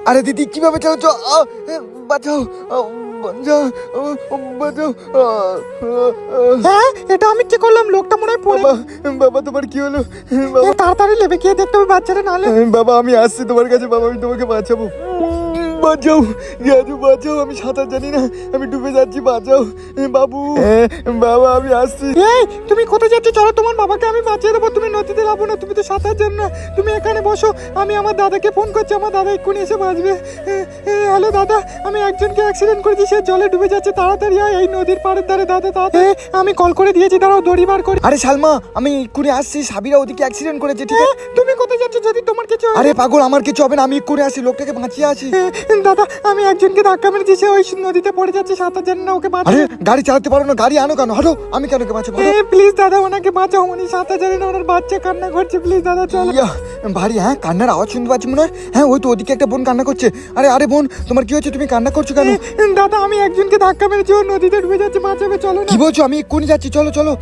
আরে দিদি কিভাবে চালাচ্ছ? বাঁচাও, বাঁচাও, বাঁচাও। হ্যাঁ, এটা আমি কি করলাম? লোকটা মনে হয় পড়ে। বাবা তোমার কি হলো? বাবা তাড়াতাড়ি লেবে গিয়ে দেখতে হবে বাচ্চাটা, নাহলে। বাবা আমি আসছি তোমার কাছে, বাবা আমি তোমাকে বাঁচাবো। বাঁচাও রাজু, বাঁচাও, আমি সাঁতার জানি না, আমি ডুবে যাচ্ছি, বাঁচাও বাবু। বাবা আমি আসছি। এই তুমি কোথায় যাচ্ছ? চলো, তোমার বাবাকে আমি বাঁচিয়ে দেবো। তুমি নদীতে যাবো না, তুমি তো সাঁতার জানো না। তুমি এখানে বসো, আমি আমার দাদাকে ফোন করছি, আমার দাদা এক্ষুনি এসে বাঁচবে। হ্যালো দাদা, আমি একজনকে অ্যাক্সিডেন্ট করেছি, সে জলে ডুবে যাচ্ছে, তাড়াতাড়ি আয় এই নদীর পাড়ের ধারে। দাদা তাড়াতাড়ি। আমি কল করে দিয়েছি, দাঁড়াও দড়ি বার করে। আরে সালমা আমি এক্ষুনি আসছি, সাবিরা ওদিকে অ্যাক্সিডেন্ট করেছে, ঠিক আছে? তুমি কোথায় যাচ্ছ? যদি তোমার কিছু হয়। আরে পাগল, আমার কিছু হবে না, আমি এক্ষুনি আসি, লোকটাকে বাঁচিয়ে আছি। দাদা আমি একজনকে ধাক্কা মেরেছি, সে ওই নদীতে পড়ে যাচ্ছে, সাঁতার জানে না, ওকে আরে বাঁচাও। গাড়ি চালাতে পারো না, গাড়ি আনো কেন? হাঁটো, আমি কেন কে বাঁচাবো? প্লিজ দাদা, ওনাকে বাঁচাও, উনি সাঁতার জানে না, ওনার বাচ্চা কান্না করছে, প্লিজ দাদা চলো। ইয়া, ভারী, হ্যাঁ কান্নার আওয়াজ শুনতে পাচ্ছি মনে হয়। হ্যাঁ ওই তো ওদিকে একটা বোন কান্না করছে। আরে আরে বোন, তোমার কি হয়েছে? তুমি কান্না করছো কেন? দাদা আমি একজনকে ধাক্কা মেরেছি, ও নদীতে ডুবে যাচ্ছে, বাঁচাবে, চলো না। কি বলছো? আমি এক্ষুনি যাচ্ছি, চলো চলো।